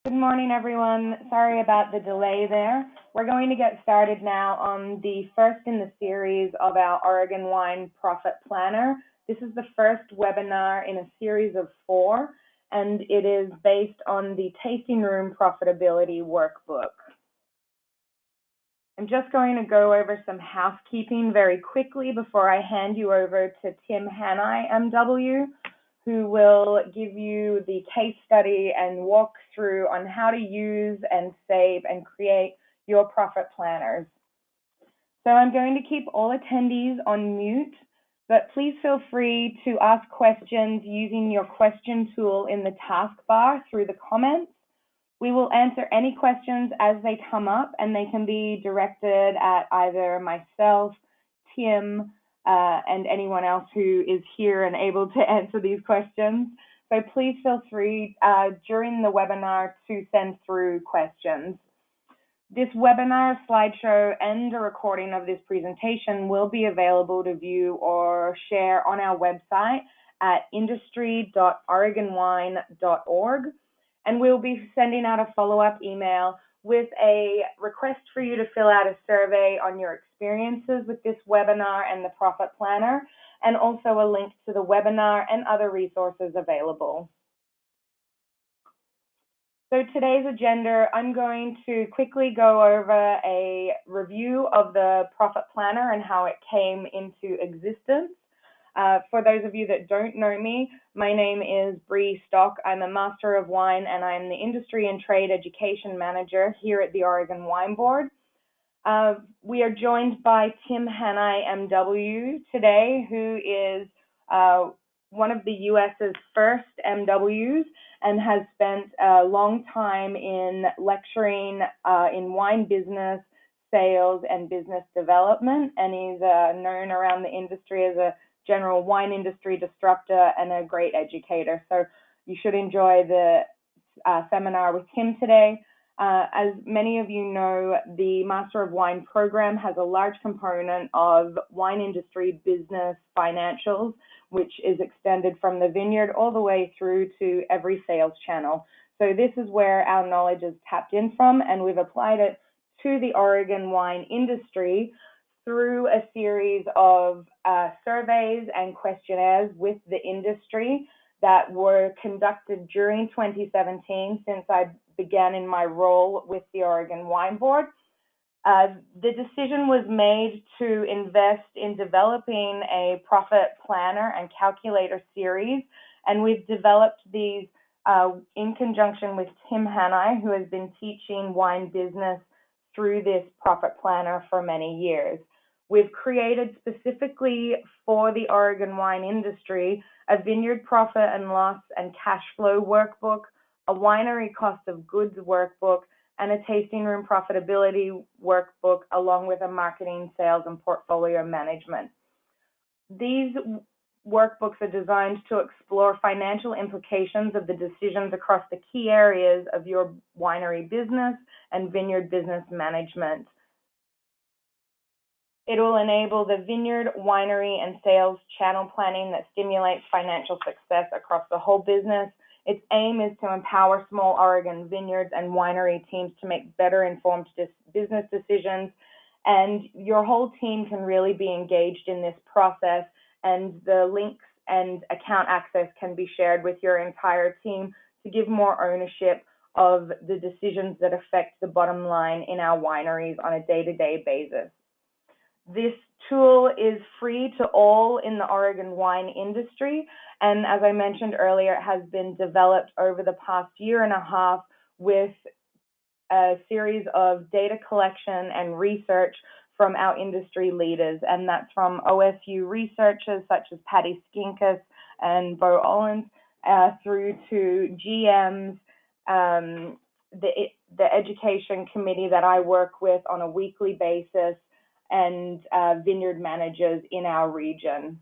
Good morning, everyone. Sorry about the delay there. We're going to get started now on the first in the series of our Oregon Wine Profit Planner. This is the first webinar in a series of 4, and it is based on the Tasting Room Profitability Workbook. I'm just going to go over some housekeeping very quickly before I hand you over to Tim Hanai, MW, who will give you the case study and walk through on how to use and save and create your profit planners. So I'm going to keep all attendees on mute, but please feel free to ask questions using your question tool in the taskbar through the comments. We will answer any questions as they come up, and they can be directed at either myself, Tim, and anyone else who is here and able to answer these questions. So please feel free during the webinar to send through questions. This webinar, slideshow, and a recording of this presentation will be available to view or share on our website at industry.oregonwine.org. And we'll be sending out a follow-up email with a request for you to fill out a survey on your experiences with this webinar and the Profit Planner, and also a link to the webinar and other resources available. So today's agenda, I'm going to quickly go over a review of the Profit Planner and how it came into existence. For those of you that don't know me, my name is Bree Stock. I'm a Master of Wine, and I'm the Industry and Trade Education Manager here at the Oregon Wine Board. We are joined by Tim Hanai, MW, today, who is one of the US's first MWs and has spent a long time in lecturing in wine business, sales, and business development, and he's known around the industry as a general wine industry disruptor and a great educator. So you should enjoy the seminar with him today. As many of you know, the Master of Wine program has a large component of wine industry business financials, which is extended from the vineyard all the way through to every sales channel. So this is where our knowledge is tapped in from, and we've applied it to the Oregon wine industry through a series of surveys and questionnaires with the industry that were conducted during 2017 since I began in my role with the Oregon Wine Board. The decision was made to invest in developing a profit planner and calculator series, and we've developed these in conjunction with Tim Hanai, who has been teaching wine business through this profit planner for many years. We've created specifically for the Oregon wine industry a vineyard profit and loss and cash flow workbook, a winery cost of goods workbook, and a tasting room profitability workbook, along with a marketing, sales, and portfolio management. These workbooks are designed to explore financial implications of the decisions across the key areas of your winery business and vineyard business management. It will enable the vineyard, winery, and sales channel planning that stimulates financial success across the whole business. Its aim is to empower small Oregon vineyards and winery teams to make better informed business decisions, and your whole team can really be engaged in this process, and the links and account access can be shared with your entire team to give more ownership of the decisions that affect the bottom line in our wineries on a day-to-day basis. This tool is free to all in the Oregon wine industry, and as I mentioned earlier, it has been developed over the past year and a half with a series of data collection and research from our industry leaders, and that's from OSU researchers such as Patty Skinkus and Bo Ollens, through to GMs, the education committee that I work with on a weekly basis, and vineyard managers in our region.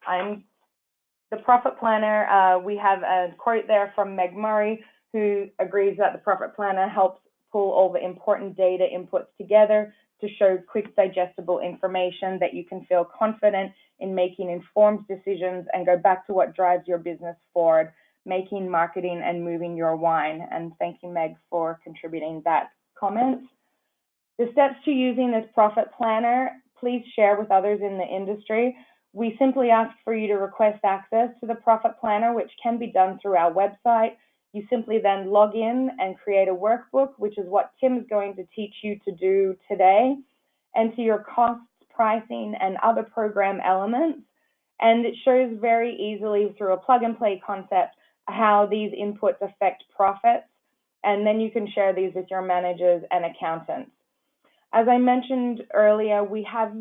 The Profit Planner, we have a quote there from Meg Murray, who agrees that the Profit Planner helps pull all the important data inputs together to show quick, digestible information that you can feel confident in making informed decisions and go back to what drives your business forward. making, marketing, and moving your wine. And thank you, Meg, for contributing that comment. The steps to using this profit planner, please share with others in the industry. We simply ask for you to request access to the profit planner, which can be done through our website. You simply then log in and create a workbook, which is what Tim is going to teach you to do today. Enter your costs, pricing, and other program elements. And it shows very easily through a plug and play concept how these inputs affect profits. And then you can share these with your managers and accountants. As I mentioned earlier, we have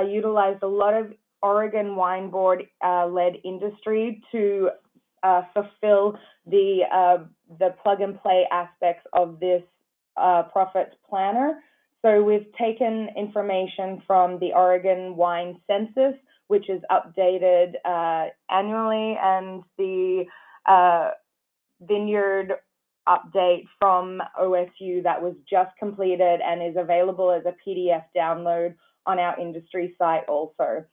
utilized a lot of Oregon Wine Board led industry to fulfill the plug and play aspects of this profit planner. So we've taken information from the Oregon Wine Census, which is updated annually, and the Vineyard update from OSU that was just completed and is available as a PDF download on our industry site also.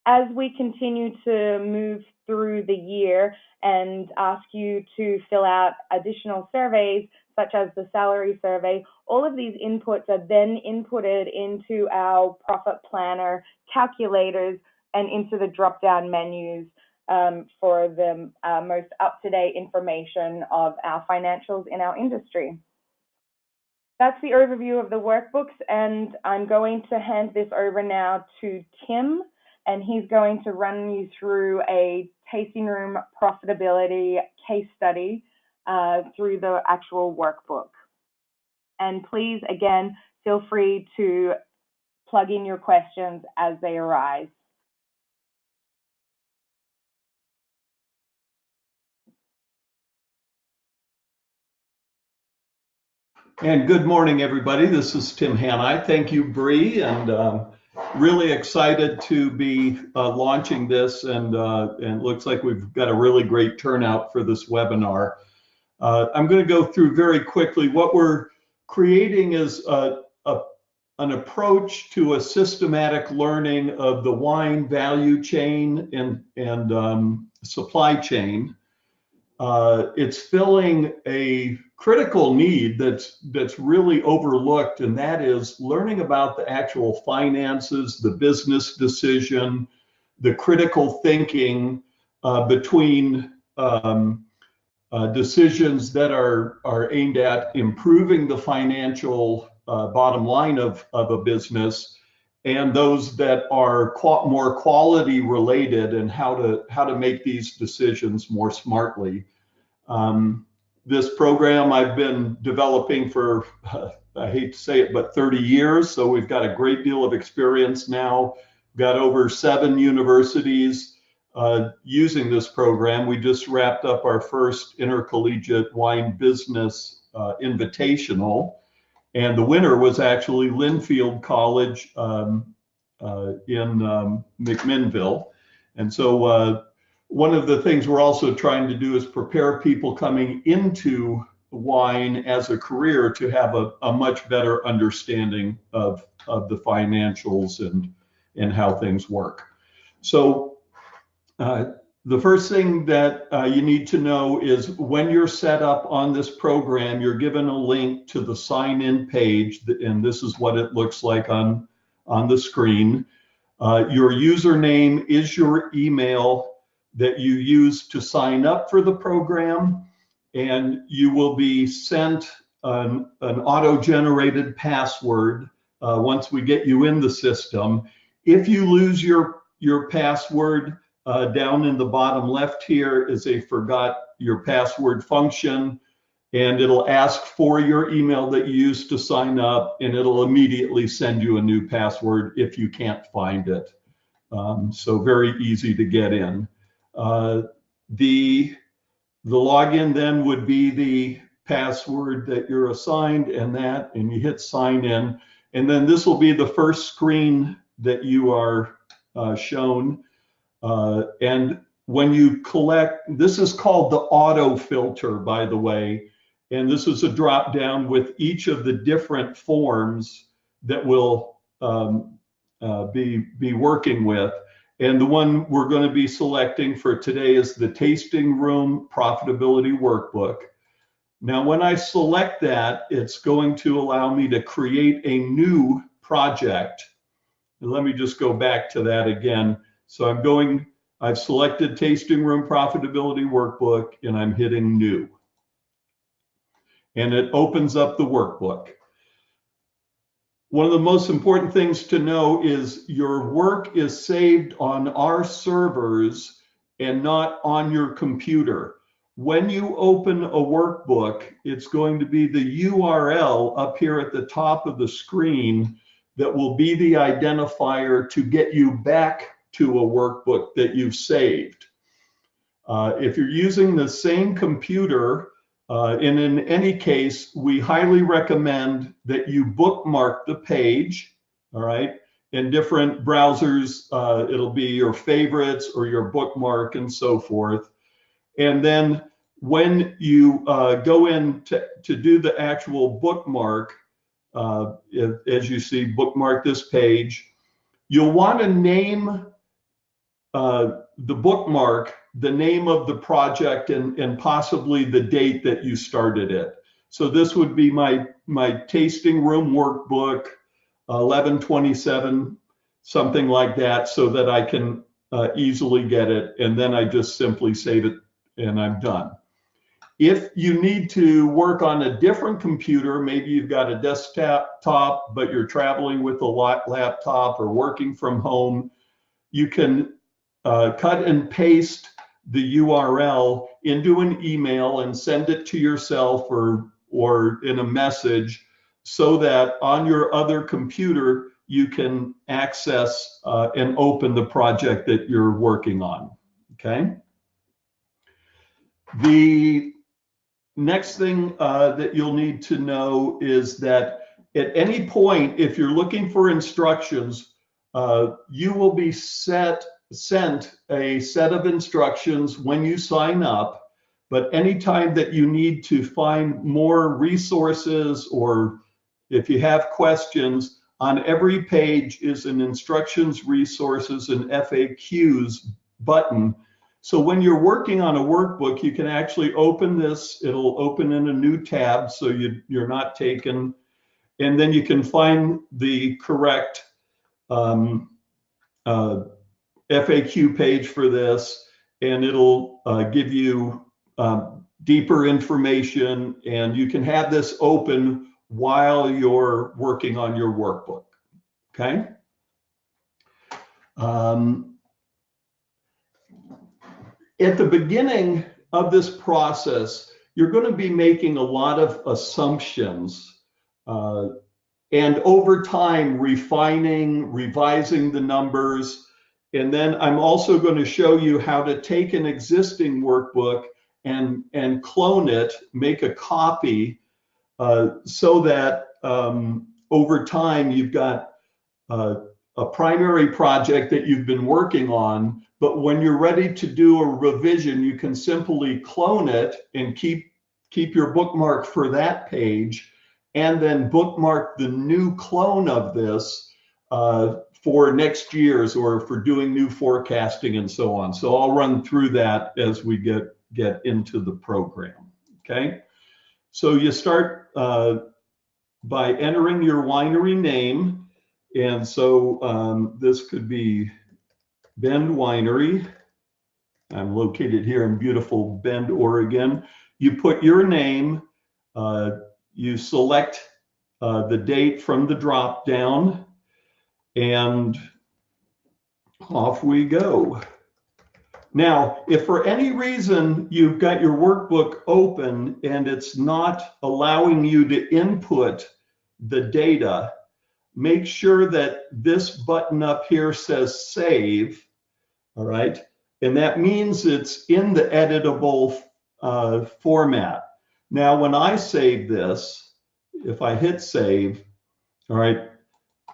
As we continue to move through the year and ask you to fill out additional surveys, such as the salary survey, all of these inputs are then inputted into our profit planner calculators and into the drop-down menus for the most up-to-date information of our financials in our industry. That's the overview of the workbooks, and I'm going to hand this over now to Tim, and he's going to run you through a tasting room profitability case study through the actual workbook. And please, again, feel free to plug in your questions as they arise. And good morning, everybody. This is Tim Hanai. Thank you, Bree, and really excited to be launching this. And it looks like we've got a really great turnout for this webinar. I'm going to go through very quickly. What we're creating is an approach to a systematic learning of the wine value chain and supply chain. It's filling a critical need that's really overlooked, and that is learning about the actual finances, the business decision, the critical thinking between decisions that are aimed at improving the financial bottom line of a business, and those that are more quality related, and how to make these decisions more smartly. This program I've been developing for, I hate to say it, but 30 years. So we've got a great deal of experience now. We've got over 7 universities using this program. We just wrapped up our first intercollegiate wine business invitational. And the winner was actually Linfield College in McMinnville. And so one of the things we're also trying to do is prepare people coming into wine as a career to have a much better understanding of the financials and how things work. So the first thing that you need to know is when you're set up on this program, you're given a link to the sign-in page, and this is what it looks like on the screen. Your username is your email that you use to sign up for the program, and you will be sent an auto-generated password once we get you in the system. If you lose your password, down in the bottom left here is a forgot your password function, and it'll ask for your email that you used to sign up, and it'll immediately send you a new password if you can't find it. So very easy to get in. The login then would be the password that you're assigned, and you hit sign in, and then this will be the first screen that you are shown. And when you collect, this is called the auto filter, by the way, and this is a drop down with each of the different forms that we'll be working with. And the one we're going to be selecting for today is the Tasting Room Profitability Workbook. Now, when I select that, it's going to allow me to create a new project. And let me just go back to that again. So I've selected Tasting Room Profitability Workbook, and I'm hitting New. And it opens up the workbook. One of the most important things to know is your work is saved on our servers and not on your computer. When you open a workbook, it's going to be the URL up here at the top of the screen that will be the identifier to get you back to a workbook that you've saved. If you're using the same computer, and in any case, we highly recommend that you bookmark the page, all right? In different browsers, it'll be your favorites or your bookmark and so forth. And then when you go in to do the actual bookmark, as you see, bookmark this page, you'll want to name the bookmark the name of the project and possibly the date that you started it. So this would be my tasting room workbook, 11/27, something like that, so that I can easily get it. And then I just simply save it and I'm done. If you need to work on a different computer, maybe you've got a desktop, but you're traveling with a laptop or working from home, you can cut and paste the URL into an email and send it to yourself or in a message so that on your other computer you can access and open the project that you're working on. Okay. The next thing that you'll need to know is that at any point, if you're looking for instructions, you will be sent a set of instructions when you sign up, but anytime that you need to find more resources or if you have questions, on every page is an instructions, resources, and FAQs button. So when you're working on a workbook, you can actually open this. It'll open in a new tab so you're not taken, and then you can find the correct FAQ page for this, and it'll give you deeper information, and you can have this open while you're working on your workbook, okay? At the beginning of this process, you're going to be making a lot of assumptions, and over time, refining, revising the numbers. And then I'm also going to show you how to take an existing workbook and clone it, make a copy, so that over time you've got a primary project that you've been working on, but when you're ready to do a revision, you can simply clone it and keep your bookmark for that page, and then bookmark the new clone of this for next year's or for doing new forecasting and so on. So I'll run through that as we get into the program, okay? So you start by entering your winery name. And so this could be Bend Winery. I'm located here in beautiful Bend, Oregon. You put your name, you select the date from the drop down, and off we go. Now, if for any reason you've got your workbook open and it's not allowing you to input the data, make sure that this button up here says save, all right? And that means it's in the editable format. Now, when I save this, if I hit save, all right,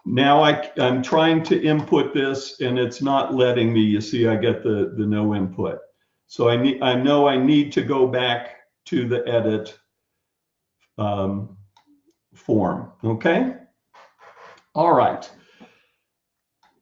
now I'm trying to input this and it's not letting me. You see, I get the no input. So I know I need to go back to the edit form, okay? All right.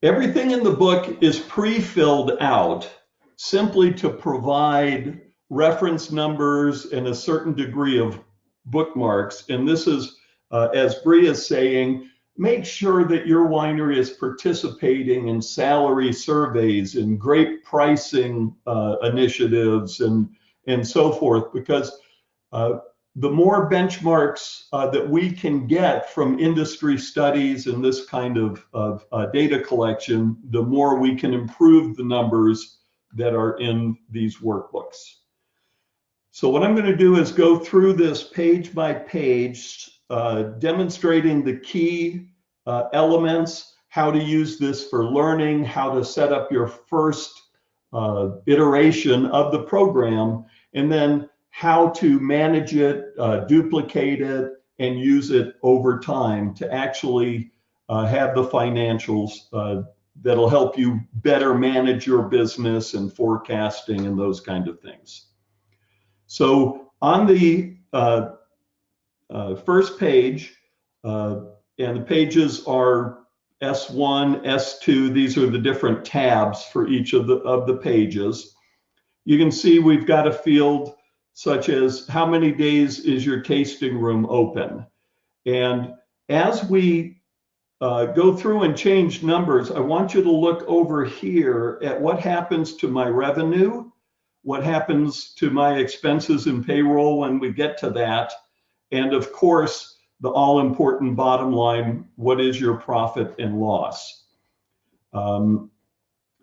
Everything in the book is pre-filled out simply to provide reference numbers and a certain degree of bookmarks. And this is, as Bree is saying, make sure that your winery is participating in salary surveys and grape pricing initiatives and so forth, because the more benchmarks that we can get from industry studies and this kind of data collection, the more we can improve the numbers that are in these workbooks. So what I'm going to do is go through this page by page, demonstrating the key elements, how to use this for learning, how to set up your first iteration of the program, and then how to manage it, duplicate it, and use it over time to actually have the financials that'll help you better manage your business and forecasting and those kind of things. So on the first page, and the pages are S1, S2, these are the different tabs for each of the pages. You can see we've got a field such as how many days is your tasting room open? And as we go through and change numbers, I want you to look over here at what happens to my revenue, what happens to my expenses and payroll when we get to that, and of course, the all-important bottom line, what is your profit and loss? So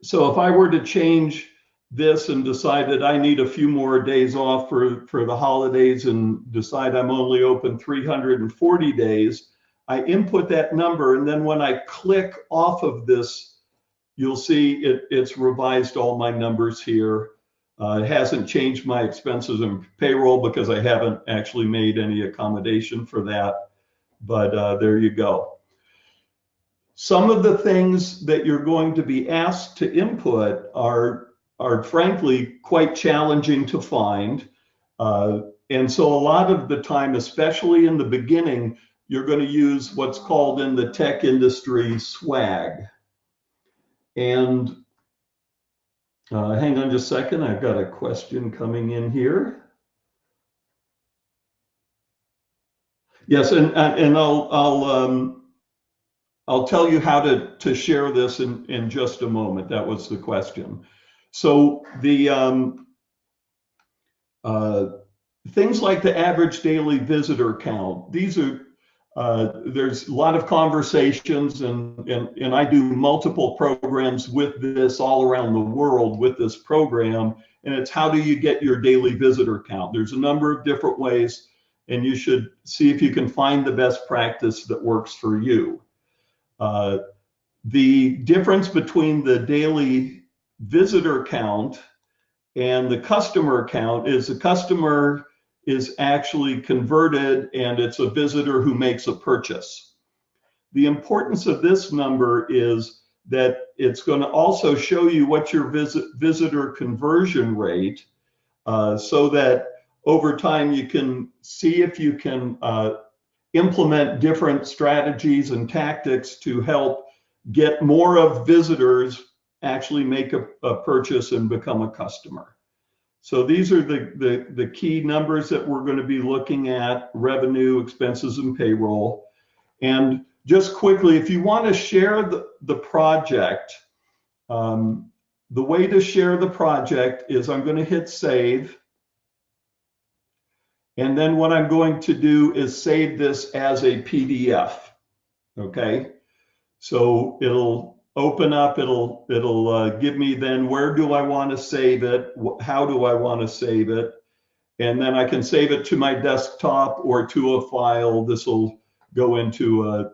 if I were to change this and decide that I need a few more days off for the holidays and decide I'm only open 340 days, I input that number, and then when I click off of this, you'll see it's revised all my numbers here. It hasn't changed my expenses and payroll because I haven't actually made any accommodation for that, but there you go. Some of the things that you're going to be asked to input are frankly quite challenging to find. And so a lot of the time, especially in the beginning, you're going to use what's called in the tech industry swag. And hang on just a second, I've got a question coming in here. Yes, and I'll tell you how to share this in just a moment. That was the question. So the things like the average daily visitor count, these are, there's a lot of conversations, and I do multiple programs with this all around the world with this program, and it's how do you get your daily visitor count? There's a number of different ways, and you should see if you can find the best practice that works for you. The difference between the daily visitor count and the customer count is the customer is actually converted and it's a visitor who makes a purchase. The importance of this number is that it's going to also show you what your visitor conversion rate, so that over time you can see if you can implement different strategies and tactics to help get more of visitors actually make a purchase and become a customer. So these are the key numbers that we're going to be looking at: revenue, expenses, and payroll. And just quickly, if you want to share the project, the way to share the project is I'm going to hit save. And then what I'm going to do is save this as a PDF, okay? So it'll open up, it'll give me then where do I want to save it, how do I want to save it, and then I can save it to my desktop or to a file. This will go into a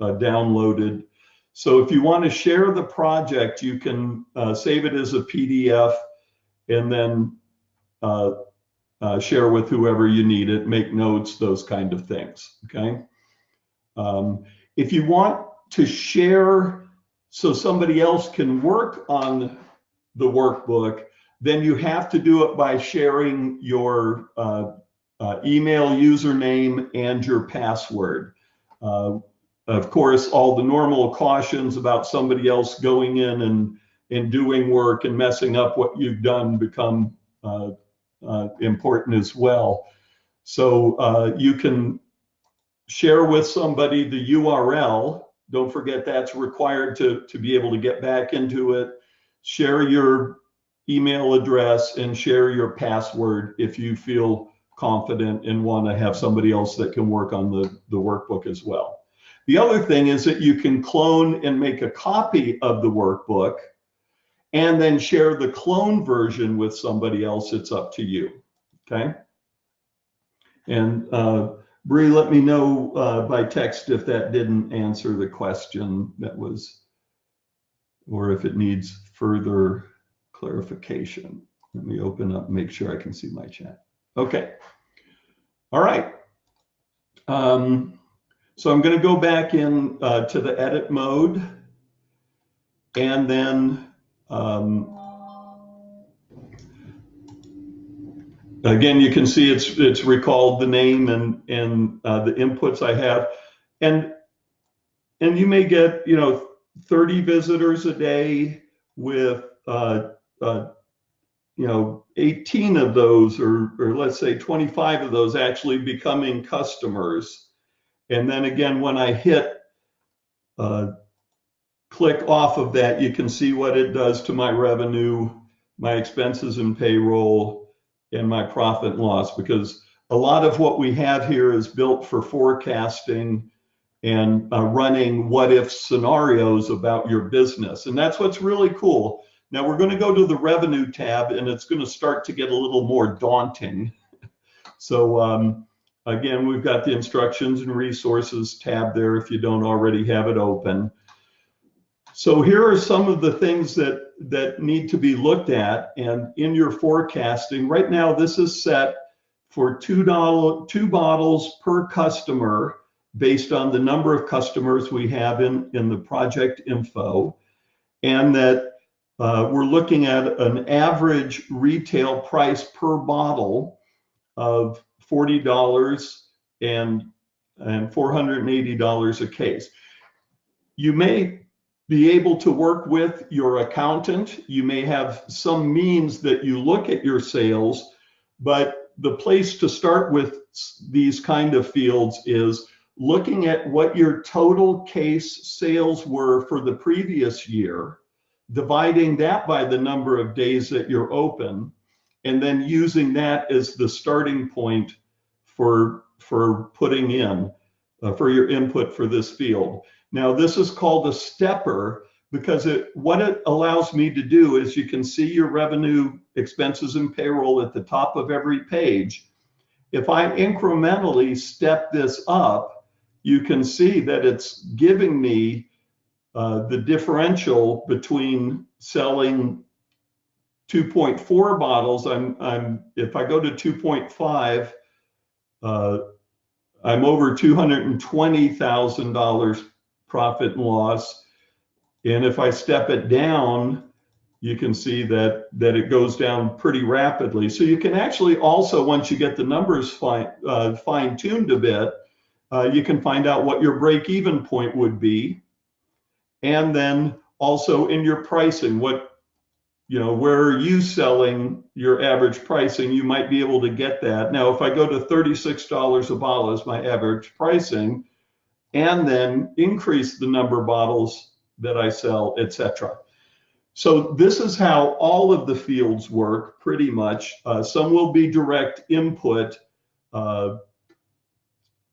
downloaded. So if you want to share the project, you can save it as a PDF and then share with whoever you need it, make notes, those kind of things, okay? If you want to share so somebody else can work on the workbook, then you have to do it by sharing your email username and your password. Of course, all the normal cautions about somebody else going in and doing work and messing up what you've done become important as well. So you can share with somebody the URL. Don't forget that's required to be able to get back into it. Share your email address and share your password if you feel confident and want to have somebody else that can work on the workbook as well. The other thing is that you can clone and make a copy of the workbook and then share the clone version with somebody else. It's up to you, okay? And Bree, let me know by text if that didn't answer the question that was, or if it needs further clarification. Let me open up, make sure I can see my chat. Okay, all right. So I'm going to go back in to the edit mode, and then again, you can see it's recalled the name and the inputs I have, and you may get 30 visitors a day with 18 of those, or let's say 25 of those actually becoming customers. And then again, when I hit click off of that, you can see what it does to my revenue, my expenses and payroll, and my profit and loss, because a lot of what we have here is built for forecasting and running what if scenarios about your business. And that's what's really cool. Now we're going to go to the revenue tab, and it's going to start to get a little more daunting. So again, we've got the instructions and resources tab there if you don't already have it open. So here are some of the things that need to be looked at. And in your forecasting, right now this is set for two bottles per customer based on the number of customers we have in the project info. And that we're looking at an average retail price per bottle of $40 and $480 a case. You may be able to work with your accountant. You may have some means that you look at your sales, but the place to start with these kind of fields is looking at what your total case sales were for the previous year, dividing that by the number of days that you're open, and then using that as the starting point for putting in for your input for this field. Now this is called a stepper because what it allows me to do is, you can see your revenue, expenses, and payroll at the top of every page. If I incrementally step this up, you can see that it's giving me the differential between selling 2.4 bottles. If I go to 2.5, I'm over $220,000 profit and loss. And if I step it down, you can see that it goes down pretty rapidly. So you can actually also, once you get the numbers fine-tuned a bit, you can find out what your break-even point would be. And then also in your pricing, where are you selling your average pricing? You might be able to get that. Now, if I go to $36 a bottle as my average pricing, and then increase the number of bottles that I sell, etc. So this is how all of the fields work pretty much. Some will be direct input.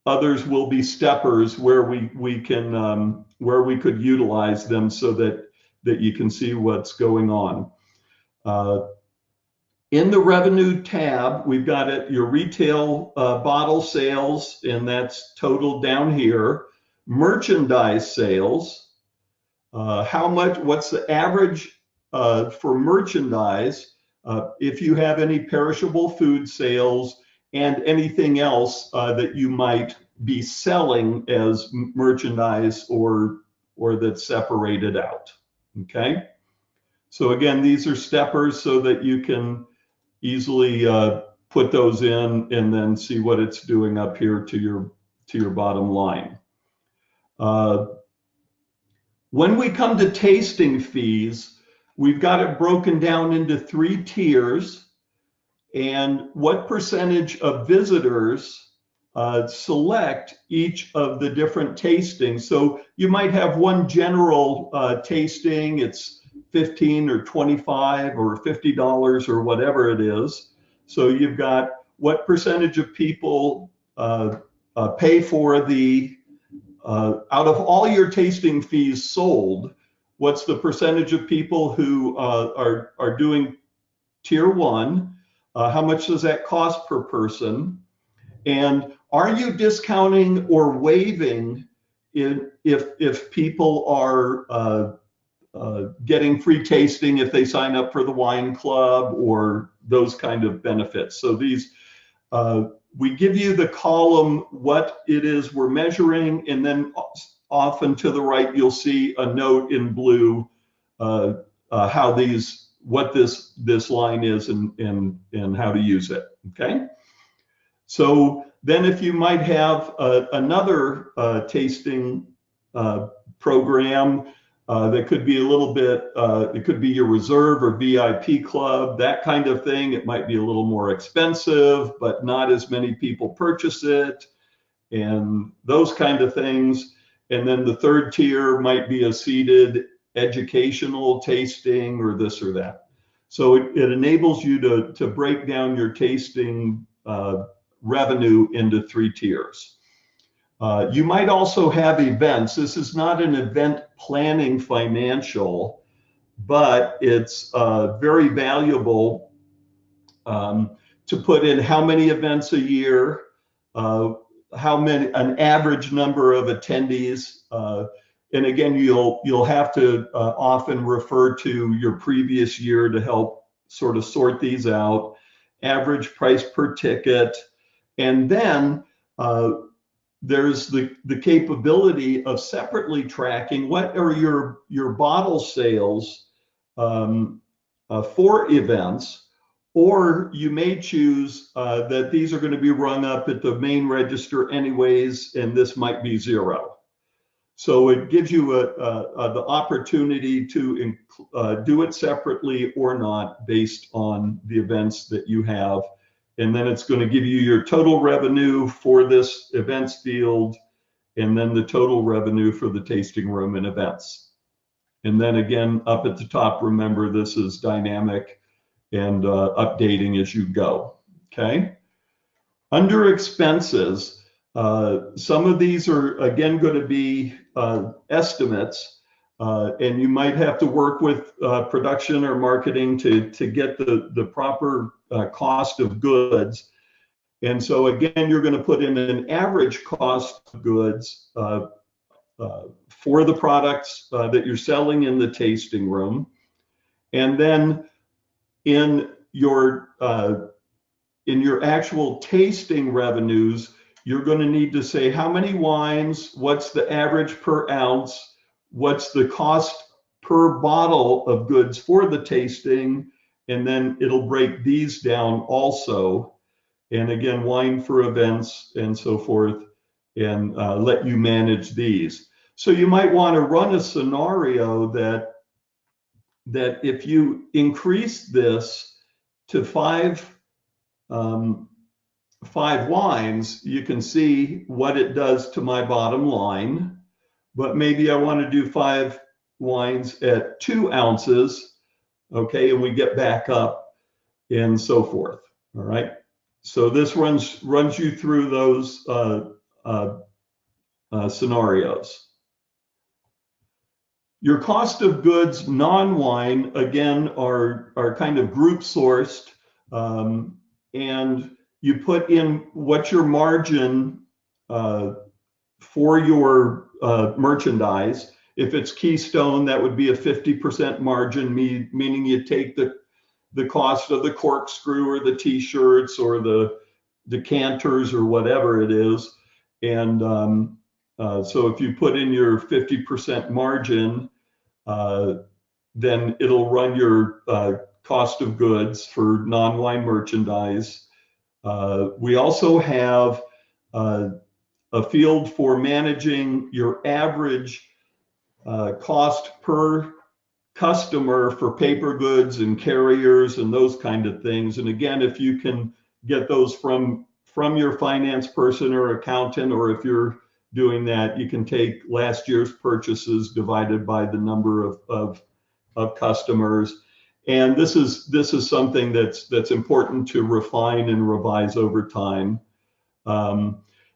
Others will be steppers where we could utilize them so that you can see what's going on. In the revenue tab, we've got your retail bottle sales, and that's total down here. Merchandise sales, what's the average for merchandise, if you have any perishable food sales and anything else that you might be selling as merchandise or that's separated out, okay? So again, these are steppers so that you can easily put those in and then see what it's doing up here to your bottom line. Uh, when we come to tasting fees, we've got it broken down into 3 tiers, and what percentage of visitors select each of the different tastings. So you might have one general tasting, it's 15 or 25 or $50 or whatever it is. So you've got what percentage of people pay for the, out of all your tasting fees sold, what's the percentage of people who are doing tier 1? How much does that cost per person? And are you discounting or waiving if people are getting free tasting if they sign up for the wine club or those kind of benefits? So these, we give you the column what it is we're measuring, and then often to the right you'll see a note in blue how these, what this line is and how to use it. Okay. So then if you might have another tasting program that could be a little bit, it could be your reserve or VIP club, that kind of thing. It might be a little more expensive, but not as many people purchase it, and those kind of things. And then the third tier might be a seated educational tasting or this or that. So it enables you to break down your tasting revenue into 3 tiers. You might also have events. This is not an event planning financial, but it's very valuable to put in how many events a year, how many, an average number of attendees. And again, you'll have to often refer to your previous year to help sort of sort these out. Average price per ticket. And then there's the capability of separately tracking what are your bottle sales for events, or you may choose that these are going to be rung up at the main register anyways, and this might be 0. So it gives you the opportunity to do it separately or not based on the events that you have. And then it's going to give you your total revenue for this events field, and then the total revenue for the tasting room and events. And then again, up at the top, remember this is dynamic and updating as you go, okay? Under expenses, some of these are again going to be estimates, and you might have to work with production or marketing to get the proper cost of goods. And so again, you're going to put in an average cost of goods for the products that you're selling in the tasting room. And then in your actual tasting revenues, you're going to need to say how many wines, what's the average per ounce, what's the cost per bottle of goods for the tasting, and then it'll break these down also. And again, wine for events and so forth, and let you manage these. So you might want to run a scenario that if you increase this to 5 wines, you can see what it does to my bottom line. But maybe I want to do 5 wines at 2 ounces, okay, and we get back up and so forth. All right. So this runs you through those scenarios. Your cost of goods non-wine, again, are kind of group sourced, and you put in what's your margin for your merchandise. If it's Keystone, that would be a 50% margin, meaning you take the cost of the corkscrew or the t-shirts or the decanters or whatever it is. And so if you put in your 50% margin, then it'll run your cost of goods for non-wine merchandise. We also have a field for managing your average cost per customer for paper goods and carriers and those kind of things. And again, if you can get those from your finance person or accountant, or if you're doing that, you can take last year's purchases divided by the number of customers. And this is something that's important to refine and revise over time.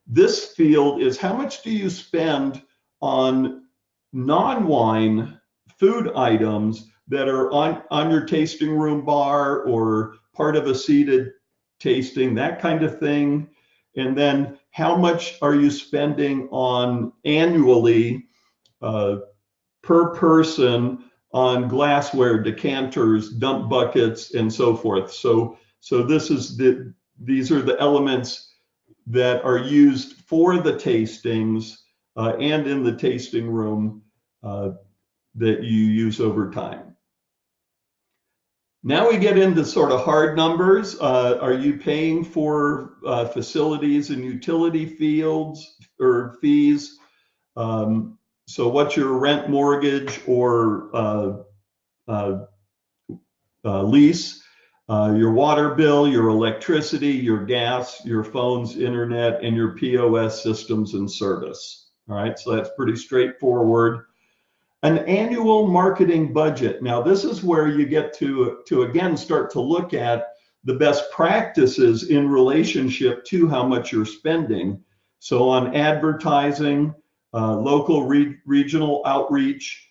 This field is how much do you spend on non-wine food items that are on your tasting room bar or part of a seated tasting, that kind of thing. And then how much are you spending on annually per person on glassware, decanters, dump buckets, and so forth. So these are the elements that are used for the tastings and in the tasting room that you use over time. Now we get into sort of hard numbers. Are you paying for facilities and utility fields or fees? So what's your rent, mortgage, or lease? Your water bill, your electricity, your gas, your phones, internet, and your POS systems and service. All right, so that's pretty straightforward. An annual marketing budget. Now, this is where you get to again start to look at the best practices in relationship to how much you're spending. So on advertising, local regional outreach,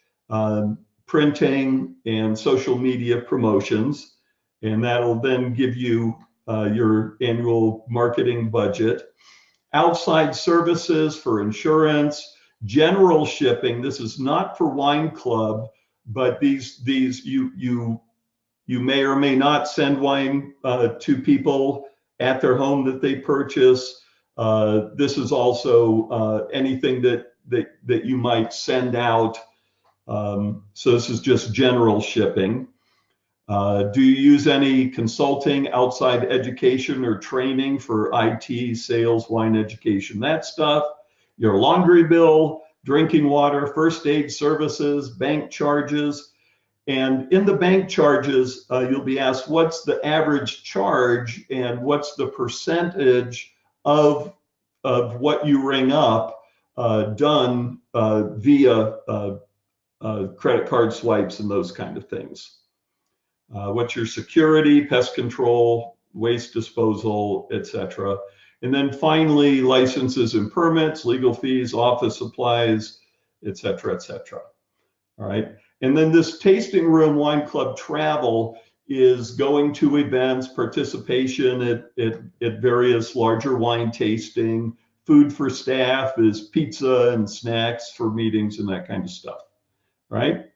printing, and social media promotions. And that'll then give you your annual marketing budget. Outside services for insurance, general shipping. This is not for wine club, but these you may or may not send wine to people at their home that they purchase. This is also anything that you might send out. So this is just general shipping. Do you use any consulting, outside education, or training for IT, sales, wine education, that stuff? Your laundry bill, drinking water, first aid services, bank charges. And in the bank charges, you'll be asked what's the average charge and what's the percentage of what you ring up done via credit card swipes and those kind of things. What's your security, pest control, waste disposal, etc. And then finally, licenses and permits, legal fees, office supplies, etc., etc. All right. And then this tasting room wine club travel is going to events, participation at various larger wine tasting. Food for staff is pizza and snacks for meetings and that kind of stuff. Right.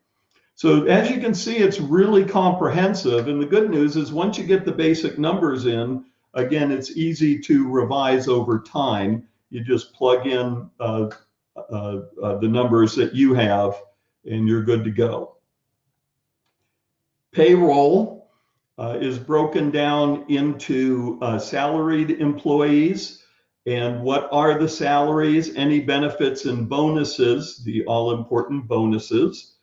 So as you can see, it's really comprehensive. And the good news is once you get the basic numbers in, again, it's easy to revise over time. You just plug in the numbers that you have and you're good to go. Payroll is broken down into salaried employees. And what are the salaries? Any benefits and bonuses, the all-important bonuses.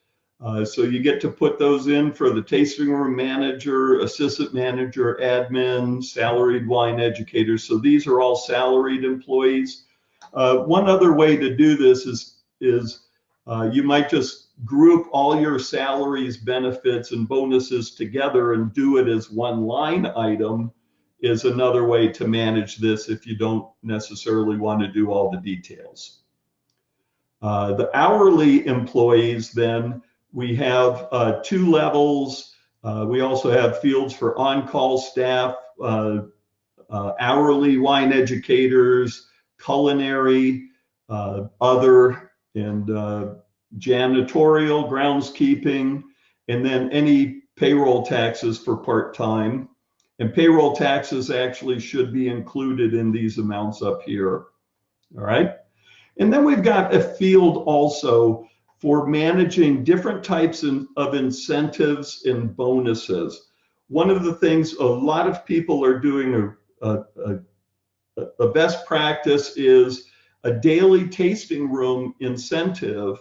So you get to put those in for the tasting room manager, assistant manager, admin, salaried wine educators. So these are all salaried employees. One other way to do this is you might just group all your salaries, benefits, and bonuses together and do it as one line item is another way to manage this if you don't necessarily want to do all the details. The hourly employees then, we have two levels. We also have fields for on-call staff, hourly wine educators, culinary, other, and janitorial, groundskeeping, and then any payroll taxes for part-time. And payroll taxes actually should be included in these amounts up here. All right. And then we've got a field also for managing different types of incentives and bonuses. One of the things a lot of people are doing, a best practice is a daily tasting room incentive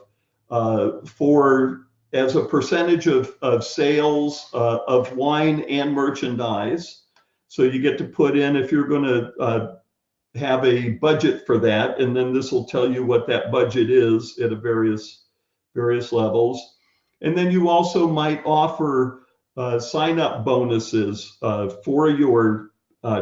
for as a percentage of sales of wine and merchandise. So you get to put in if you're going to have a budget for that, and then this will tell you what that budget is at a various levels. And then you also might offer sign-up bonuses for your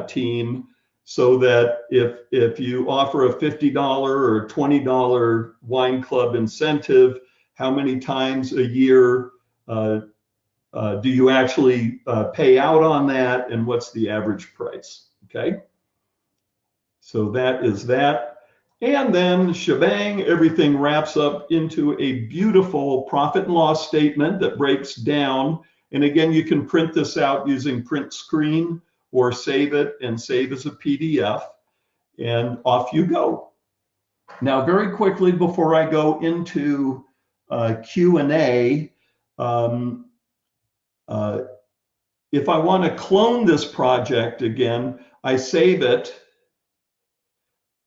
team, so that if you offer a $50 or $20 wine club incentive, how many times a year do you actually pay out on that, and what's the average price? Okay. So that is that. And then shebang, everything wraps up into a beautiful profit and loss statement that breaks down. And again, you can print this out using print screen or save it and save as a PDF, and off you go. Now, very quickly before I go into Q&A, if I want to clone this project again, I save it,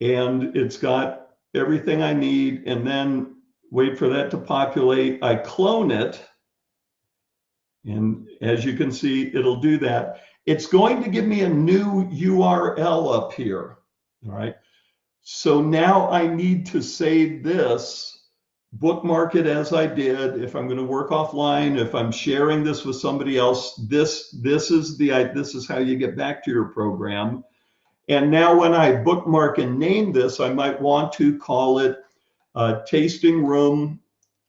and it's got everything I need, and then wait for that to populate. I clone it, and as you can see, it'll do that. It's going to give me a new URL up here, all right? So now I need to save this, bookmark it as I did. If I'm going to work offline, if I'm sharing this with somebody else, this is how you get back to your program. And now when I bookmark and name this, I might want to call it Tasting Room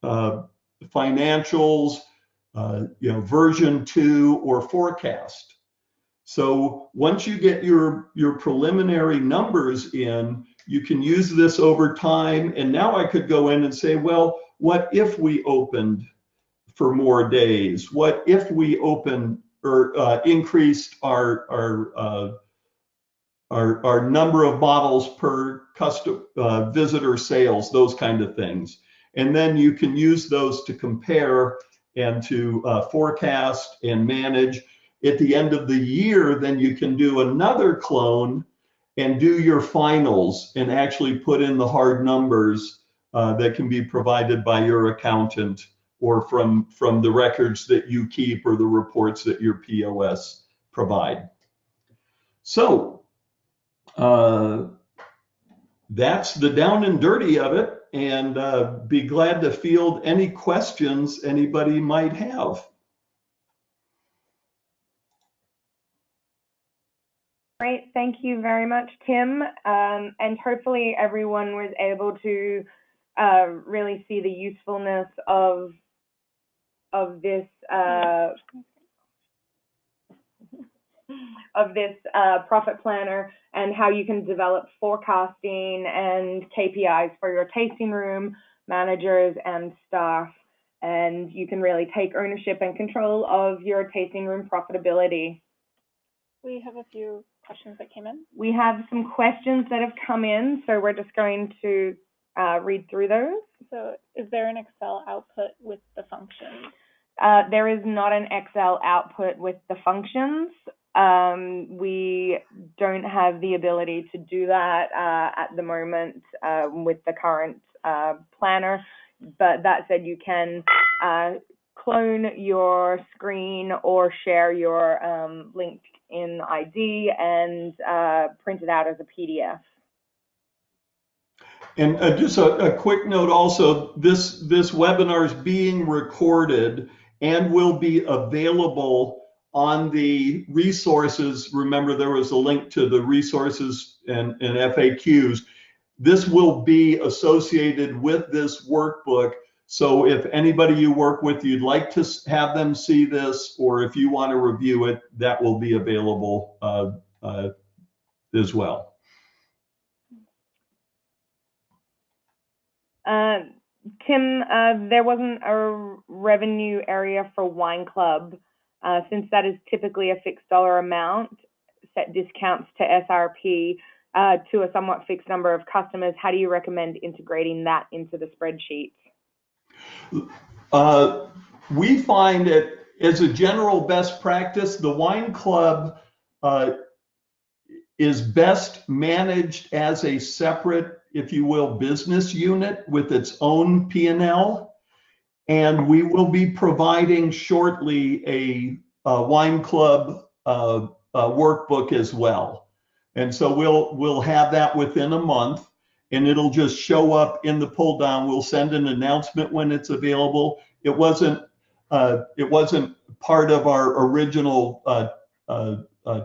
Financials, version 2 or forecast. So once you get your preliminary numbers in, you can use this over time. And now I could go in and say, well, what if we opened for more days? What if we opened or increased our number of bottles per visitor sales, those kind of things. And then you can use those to compare and to forecast and manage. At the end of the year, then you can do another clone and do your finals and actually put in the hard numbers that can be provided by your accountant or from the records that you keep or the reports that your POS provide. So that's the down and dirty of it, and be glad to field any questions anybody might have. Great, thank you very much, Tim. And hopefully everyone was able to really see the usefulness of this profit planner, and how you can develop forecasting and KPIs for your tasting room managers and staff, and you can really take ownership and control of your tasting room profitability. We have a few questions that came in. We have some questions that have come in, so we're just going to read through those. So is there an Excel output with the functions? There is not an Excel output with the functions. We don't have the ability to do that at the moment with the current planner, but that said, you can clone your screen or share your LinkedIn ID and print it out as a PDF. And just a quick note also, this webinar is being recorded and will be available on the resources. Remember, there was a link to the resources and FAQs. This will be associated with this workbook. So if anybody you work with, you'd like to have them see this, or if you want to review it, that will be available as well. Tim, there wasn't a revenue area for Wine Club. Since that is typically a fixed dollar amount, set discounts to SRP to a somewhat fixed number of customers, how do you recommend integrating that into the spreadsheet? We find it as a general best practice, the Wine Club is best managed as a separate if you will, business unit with its own P&L. And we will be providing shortly a wine club workbook as well. And so we'll have that within a month, and it'll just show up in the pull down. We'll send an announcement when it's available. It wasn't part of our original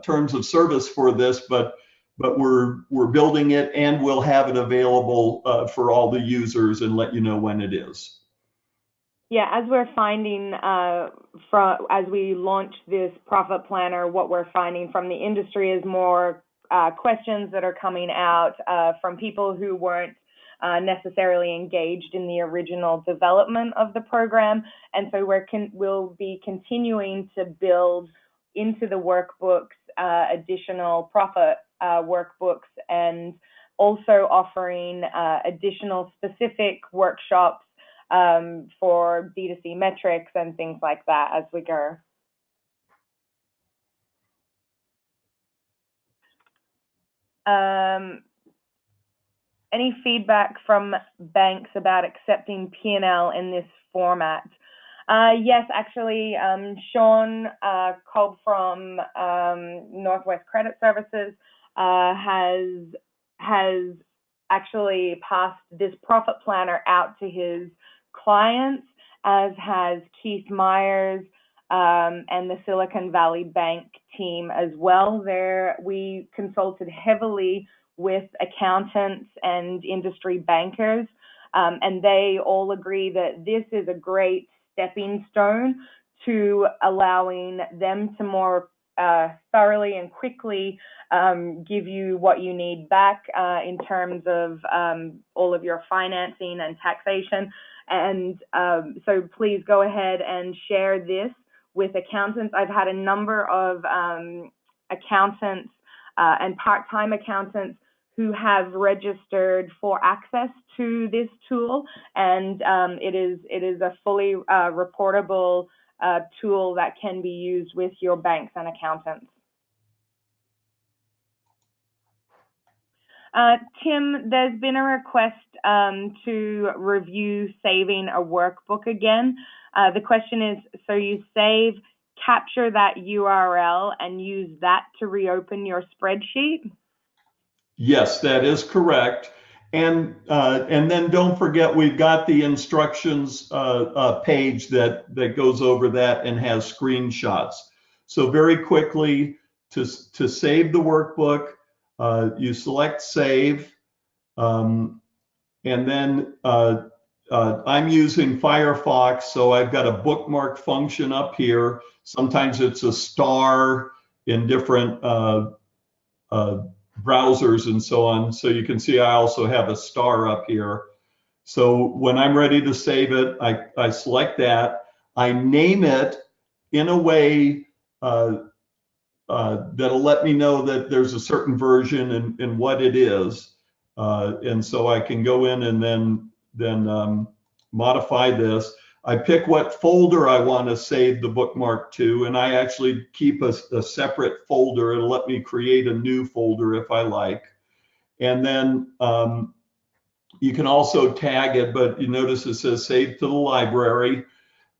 terms of service for this, but we're building it, and we'll have it available for all the users and let you know when it is. Yeah, as we're finding as we launch this profit planner, what we're finding from the industry is more questions that are coming out from people who weren't necessarily engaged in the original development of the program. And so we'll be continuing to build into the workbooks additional profit workbooks, and also offering additional specific workshops for D2C metrics and things like that as we go. Any feedback from banks about accepting P&L in this format? Yes, actually, Sean Kolb from Northwest Credit Services has actually passed this profit planner out to his clients, as has Keith Myers and the Silicon Valley Bank team as well. There, we consulted heavily with accountants and industry bankers, and they all agree that this is a great stepping stone to allowing them to more thoroughly and quickly give you what you need back in terms of all of your financing and taxation. And so please go ahead and share this with accountants. I've had a number of accountants and part-time accountants who have registered for access to this tool, and it is a fully reportable tool that can be used with your banks and accountants. Tim, there's been a request to review saving a workbook again. The question is, so you save, capture that URL, and use that to reopen your spreadsheet? Yes, that is correct. And then don't forget, we've got the instructions page that goes over that and has screenshots. So very quickly, to save the workbook, you select save, and then I'm using Firefox, so I've got a bookmark function up here. Sometimes it's a star in different browsers and so on. So you can see I also have a star up here. So when I'm ready to save it, I select that. I name it in a way that'll let me know that there's a certain version and what it is. And so I can go in and then modify this. I pick what folder I want to save the bookmark to, and I actually keep a separate folder. It'll let me create a new folder if I like. And then you can also tag it, but you notice it says save to the library,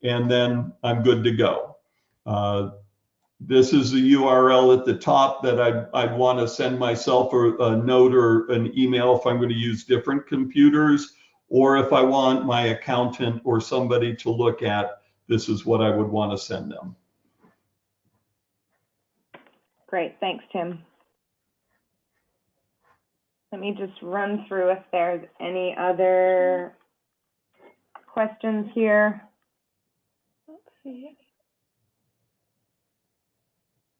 and then I'm good to go. This is the URL at the top that I'd want to send myself a note or an email if I'm going to use different computers, or if I want my accountant or somebody to look at, this is what I would want to send them. Great, thanks, Tim. Let me just run through if there's any other questions here. Let's see.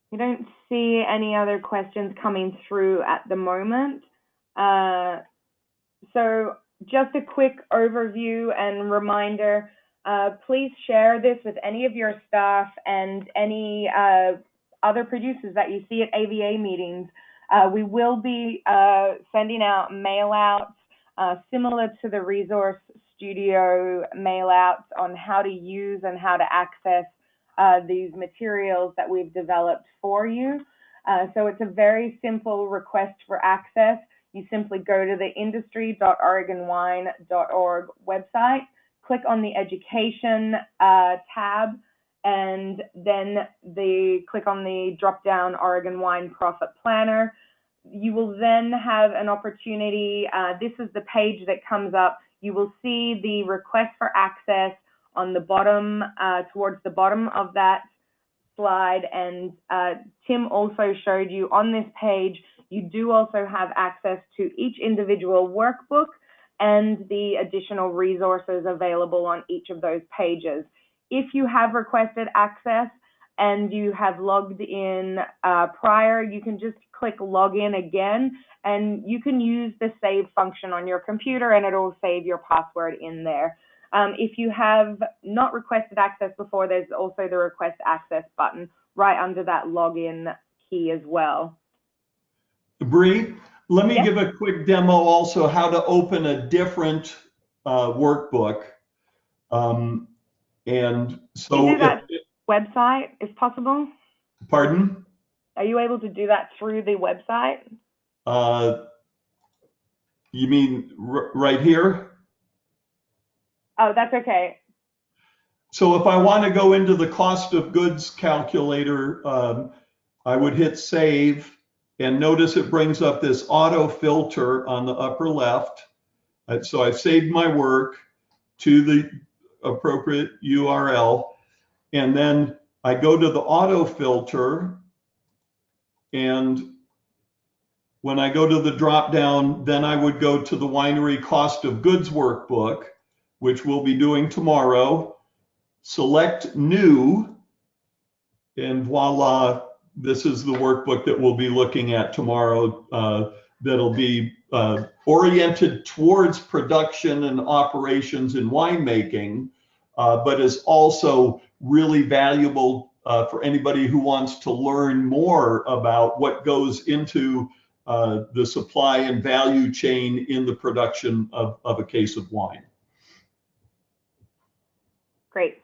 We don't see any other questions coming through at the moment. So just a quick overview and reminder, please share this with any of your staff and any other producers that you see at AVA meetings. We will be sending out mail-outs similar to the Resource Studio mail-outs on how to use and how to access these materials that we've developed for you. So it's a very simple request for access. you simply go to the industry.oregonwine.org website, click on the education tab, and then click on the drop-down Oregon Wine Profit Planner. You will then have an opportunity. This is the page that comes up. You will see the request for access on the bottom, towards the bottom of that slide. And Tim also showed you on this page, you do also have access to each individual workbook and the additional resources available on each of those pages. If you have requested access and you have logged in prior, you can just click login again, and you can use the save function on your computer and it'll save your password in there. If you have not requested access before, there's also the request access button right under that login key as well. Bree, let me give a quick demo also how to open a different workbook. And so can you do that website if possible? Pardon? Are you able to do that through the website? You mean right here? Oh, that's okay. So if I want to go into the cost of goods calculator, I would hit save, and notice it brings up this auto filter on the upper left. So I've saved my work to the appropriate URL, and then I go to the auto filter, and when I go to the drop down, then I would go to the winery cost of goods workbook, which we'll be doing tomorrow. Select new, and voila, this is the workbook that we'll be looking at tomorrow. That'll be oriented towards production and operations in winemaking, but is also really valuable for anybody who wants to learn more about what goes into the supply and value chain in the production of a case of wine. Great.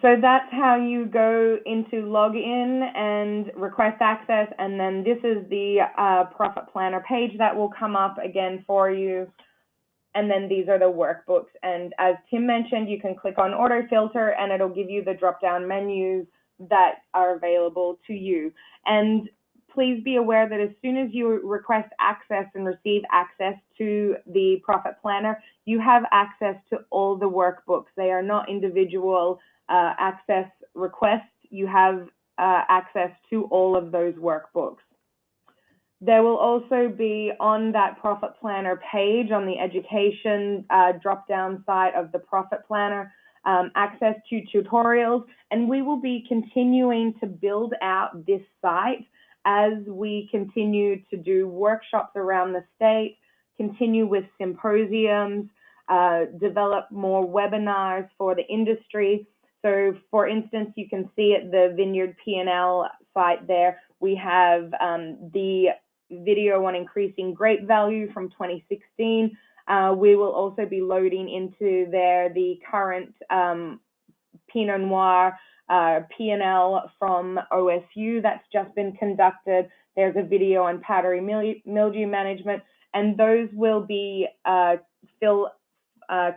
So that's how you go into login and request access, and then this is the profit planner page that will come up again for you. And then these are the workbooks. And as Tim mentioned, you can click on auto filter and it'll give you the drop-down menus that are available to you. And please be aware that as soon as you request access and receive access to the profit planner, you have access to all the workbooks. They are not individual access requests. You have access to all of those workbooks. There will also be on that profit planner page on the education drop-down side of the profit planner access to tutorials, and we will be continuing to build out this site as we continue to do workshops around the state, continue with symposiums, develop more webinars for the industry. So for instance, you can see at the Vineyard P&L site there, we have the video on increasing grape value from 2016. We will also be loading into there the current Pinot Noir P&L from OSU that's just been conducted. There's a video on powdery mildew management, and those will be still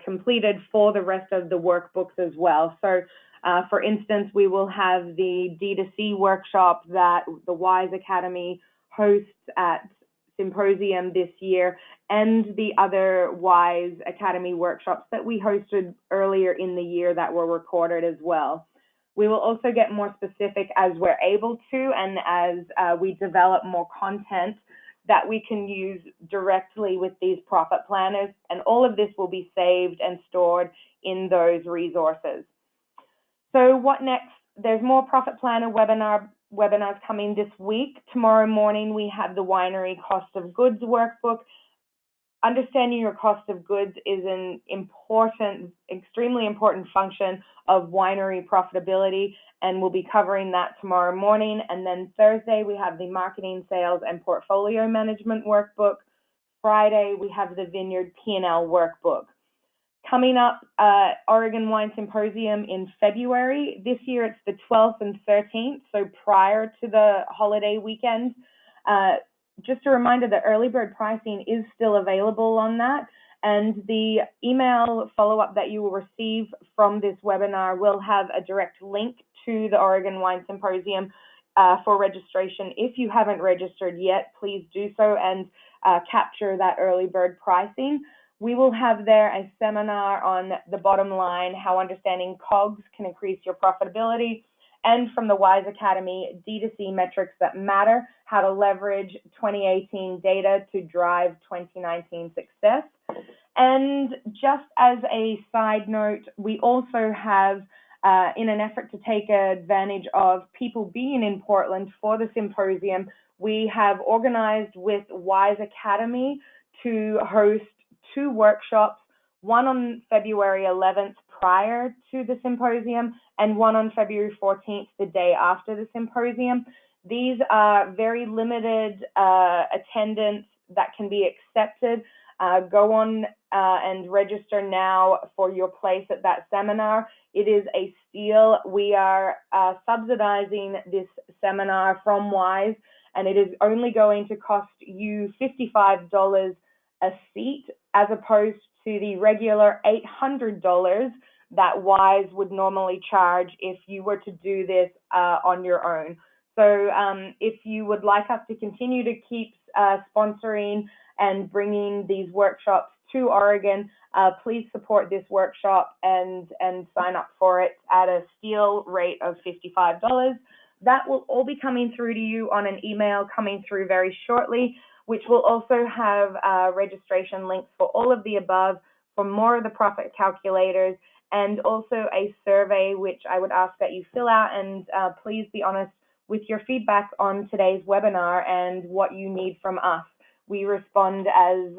completed for the rest of the workbooks as well. So for instance, we will have the D2C workshop that the WISE Academy hosts at Symposium this year, and the other WISE Academy workshops that we hosted earlier in the year that were recorded as well. We will also get more specific as we're able to, and as we develop more content that we can use directly with these profit planners, and all of this will be saved and stored in those resources. So what next? There's more profit planner webinars coming this week. Tomorrow morning we have the winery cost of goods workbook. Understanding your cost of goods is an important, extremely important function of winery profitability, and we'll be covering that tomorrow morning. And then Thursday we have the marketing, sales, and portfolio management workbook. Friday we have the Vineyard P&L workbook. Coming up, Oregon Wine Symposium in February. This year it's the 12th and 13th, so prior to the holiday weekend. just a reminder that early bird pricing is still available on that, and the email follow-up that you will receive from this webinar will have a direct link to the Oregon Wine Symposium for registration. If you haven't registered yet, please do so and capture that early bird pricing. We will have there a seminar on the bottom line, how understanding COGS can increase your profitability, and from the WISE Academy, D2C metrics that matter, how to leverage 2018 data to drive 2019 success. And just as a side note, we also have, in an effort to take advantage of people being in Portland for the symposium, we have organized with WISE Academy to host 2 workshops, one on February 11th prior to the symposium and one on February 14th, the day after the symposium. These are very limited attendance that can be accepted. Go on and register now for your place at that seminar. It is a steal. We are subsidizing this seminar from WISE, and it is only going to cost you $55 a seat, as opposed to the regular $800 that WISE would normally charge if you were to do this on your own. So if you would like us to continue to keep sponsoring and bringing these workshops to Oregon, please support this workshop and sign up for it at a steal rate of $55. That will all be coming through to you on an email coming through very shortly, which will also have registration links for all of the above, for more of the profit calculators, and also a survey which I would ask that you fill out, and please be honest with your feedback on today's webinar and what you need from us. We respond as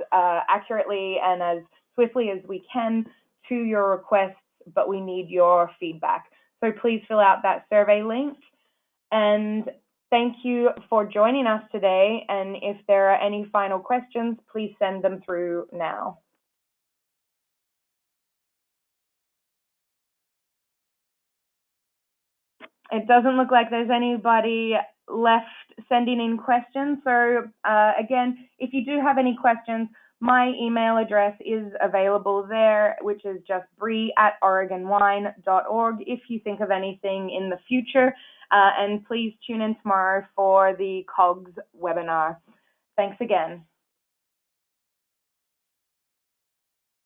accurately and as swiftly as we can to your requests, but we need your feedback. So please fill out that survey link. And thank you for joining us today. And if there are any final questions, please send them through now. It doesn't look like there's anybody left sending in questions. So again, if you do have any questions, my email address is available there, which is just bree@oregonwine.org if you think of anything in the future. And please tune in tomorrow for the COGS webinar. Thanks again.